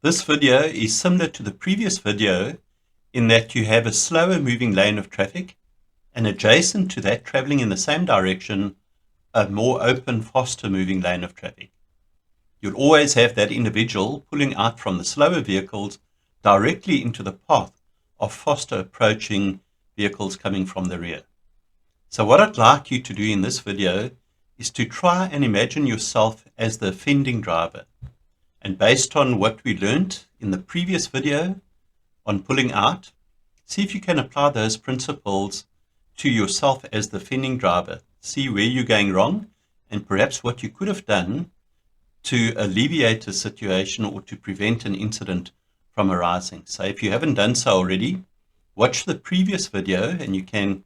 This video is similar to the previous video in that you have a slower moving lane of traffic and adjacent to that, traveling in the same direction, a more open, faster moving lane of traffic. You'll always have that individual pulling out from the slower vehicles directly into the path of faster approaching vehicles coming from the rear. So what I'd like you to do in this video is to try and imagine yourself as the offending driver. And based on what we learned in the previous video on pulling out, see if you can apply those principles to yourself as the offending driver. See where you're going wrong and perhaps what you could have done to alleviate a situation or to prevent an incident from arising. So if you haven't done so already, watch the previous video, and you can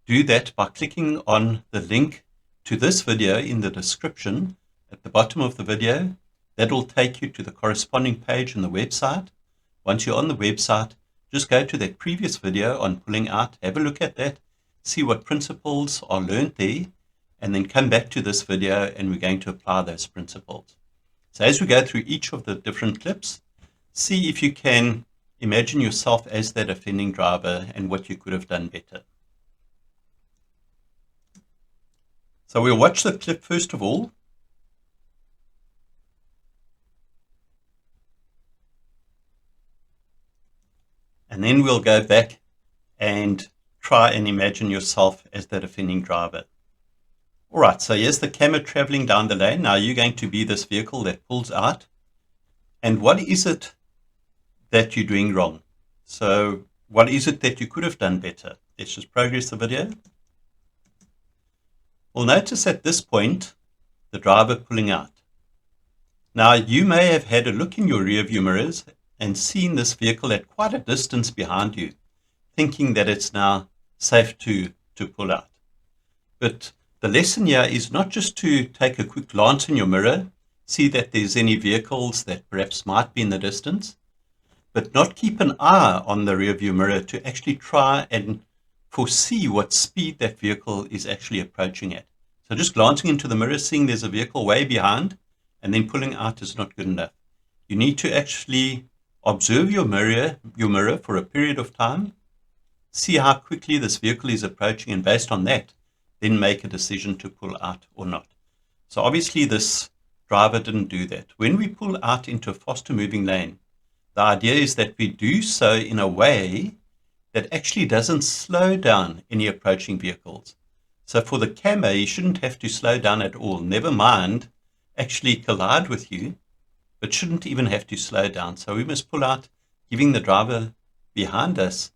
do that by clicking on the link to this video in the description at the bottom of the video. That will take you to the corresponding page on the website. Once you're on the website, just go to that previous video on pulling out, have a look at that, see what principles are learned there, and then come back to this video and we're going to apply those principles. So as we go through each of the different clips, see if you can imagine yourself as that offending driver and what you could have done better. So we'll watch the clip first of all. And then we'll go back and try and imagine yourself as that offending driver. All right, so here's the camera traveling down the lane. Now you're going to be this vehicle that pulls out. And what is it that you're doing wrong? So what is it that you could have done better? Let's just progress the video. We'll notice at this point, the driver pulling out. Now you may have had a look in your rear view mirrors and seen this vehicle at quite a distance behind you, thinking that it's now safe to pull out. But the lesson here is not just to take a quick glance in your mirror, see that there's any vehicles that perhaps might be in the distance, but not keep an eye on the rear view mirror to actually try and foresee what speed that vehicle is actually approaching at. So just glancing into the mirror, seeing there's a vehicle way behind, and then pulling out is not good enough. You need to actually observe your mirror for a period of time, see how quickly this vehicle is approaching, and based on that, then make a decision to pull out or not. So obviously this driver didn't do that. When we pull out into a faster moving lane, the idea is that we do so in a way that actually doesn't slow down any approaching vehicles. So for the camera, you shouldn't have to slow down at all. Never mind actually collide with you, but shouldn't even have to slow down. So we must pull out, giving the driver behind us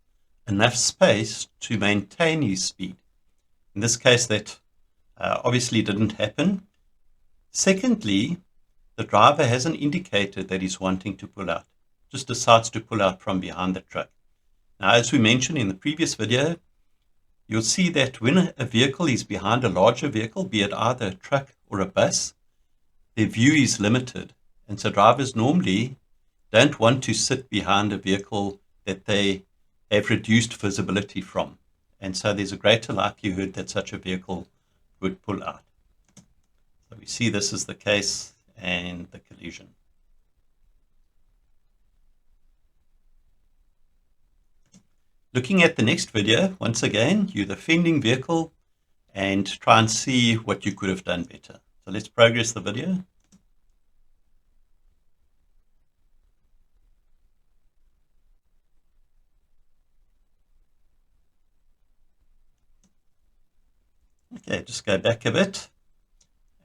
enough space to maintain his speed. In this case, that obviously didn't happen. Secondly, the driver hasn't indicated that he's wanting to pull out, just decides to pull out from behind the truck. Now, as we mentioned in the previous video, you'll see that when a vehicle is behind a larger vehicle, be it either a truck or a bus, their view is limited. And so drivers normally don't want to sit behind a vehicle that they have reduced visibility from. And so there's a greater likelihood that such a vehicle would pull out. So we see this is the case and the collision. Looking at the next video, once again, you're the offending vehicle and try and see what you could have done better. So let's progress the video. Okay, just go back a bit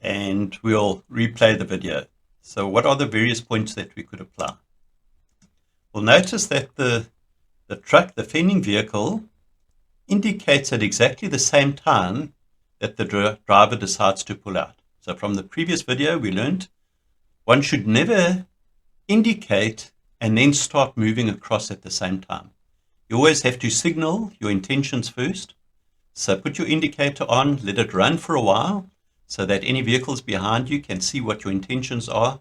and we'll replay the video. So what are the various points that we could apply? We'll notice that the truck, the offending vehicle, indicates at exactly the same time that the driver decides to pull out. So from the previous video, we learned one should never indicate and then start moving across at the same time. You always have to signal your intentions first. So put your indicator on, let it run for a while so that any vehicles behind you can see what your intentions are.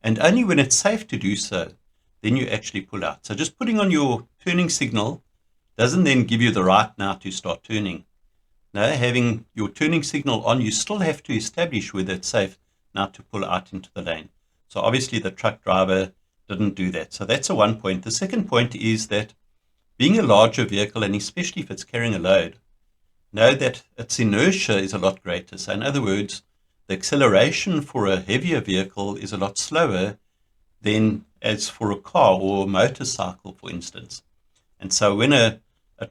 And only when it's safe to do so, then you actually pull out. So just putting on your turning signal doesn't then give you the right now to start turning. No, having your turning signal on, you still have to establish whether it's safe now to pull out into the lane. So obviously the truck driver didn't do that. So that's a one point. The second point is that being a larger vehicle, and especially if it's carrying a load, know that its inertia is a lot greater. So in other words, the acceleration for a heavier vehicle is a lot slower than as for a car or a motorcycle, for instance. And so when a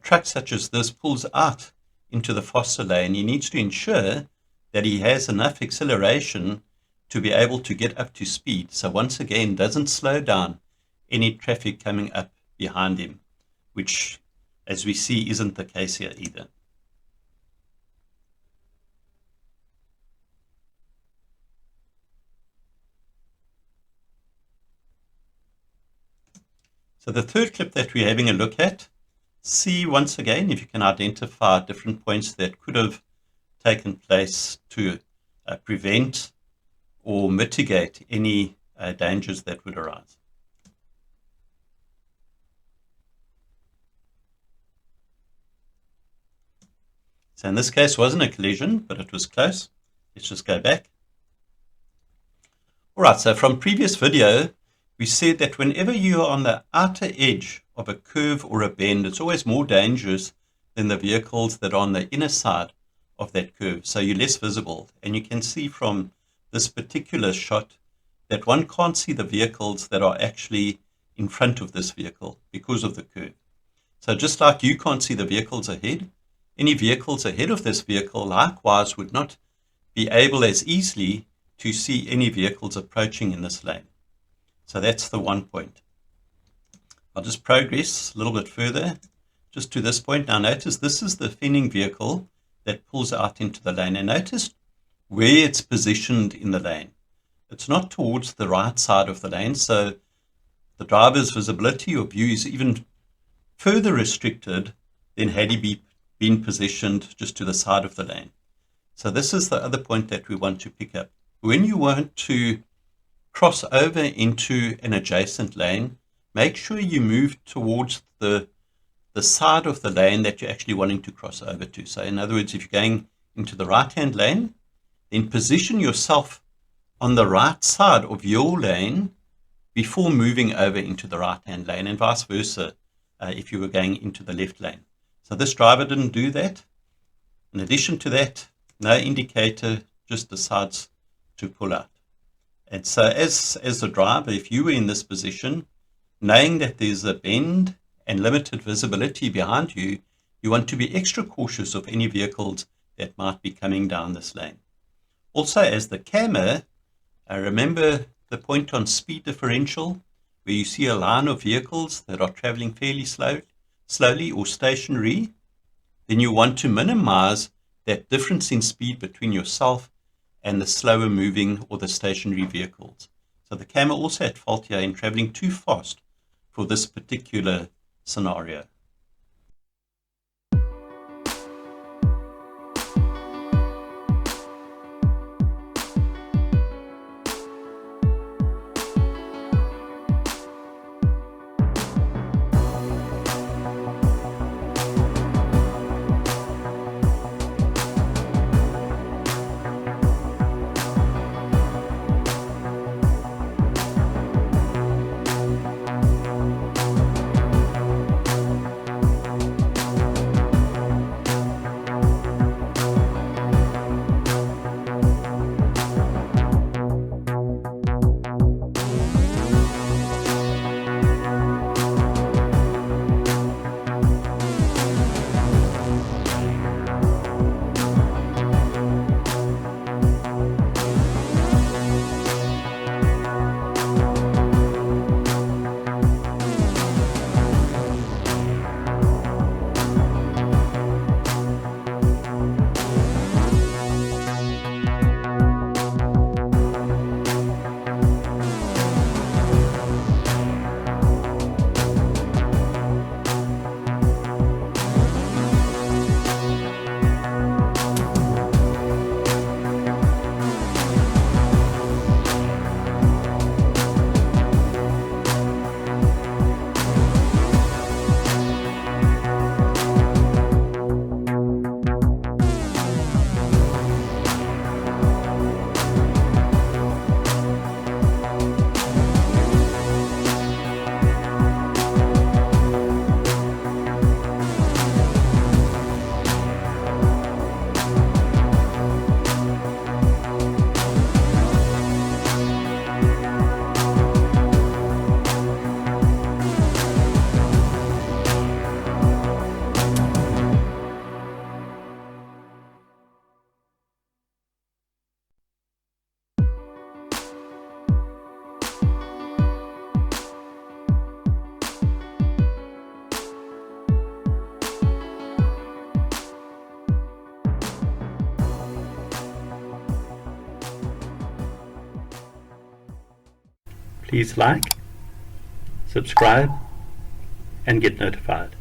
truck such as this pulls out into the faster lane, he needs to ensure that he has enough acceleration to be able to get up to speed. So once again, doesn't slow down any traffic coming up behind him, which, as we see, isn't the case here either. So the third clip that we're having a look at, see once again if you can identify different points that could have taken place to prevent or mitigate any dangers that would arise. So in this case, it wasn't a collision, but it was close. Let's just go back. All right, so from previous video, we said that whenever you are on the outer edge of a curve or a bend, it's always more dangerous than the vehicles that are on the inner side of that curve. So you're less visible. And you can see from this particular shot that one can't see the vehicles that are actually in front of this vehicle because of the curve. So just like you can't see the vehicles ahead, any vehicles ahead of this vehicle likewise would not be able as easily to see any vehicles approaching in this lane. So that's the one point. I'll just progress a little bit further just to this point. Now notice this is the fending vehicle that pulls out into the lane. And notice where it's positioned in the lane. It's not towards the right side of the lane, so the driver's visibility or view is even further restricted than had he been positioned just to the side of the lane. So this is the other point that we want to pick up. When you want to cross over into an adjacent lane, make sure you move towards the side of the lane that you're actually wanting to cross over to. So in other words, if you're going into the right-hand lane, then position yourself on the right side of your lane before moving over into the right-hand lane, and vice versa if you were going into the left lane. So this driver didn't do that. In addition to that, no indicator, just decides to pull out. And so as the driver, if you were in this position, knowing that there's a bend and limited visibility behind you, you want to be extra cautious of any vehicles that might be coming down this lane. Also, as the camera, remember the point on speed differential, where you see a line of vehicles that are traveling fairly slowly or stationary, then you want to minimize that difference in speed between yourself and the slower moving or the stationary vehicles. So the camera also at fault here in traveling too fast for this particular scenario. Please like, subscribe, and get notified.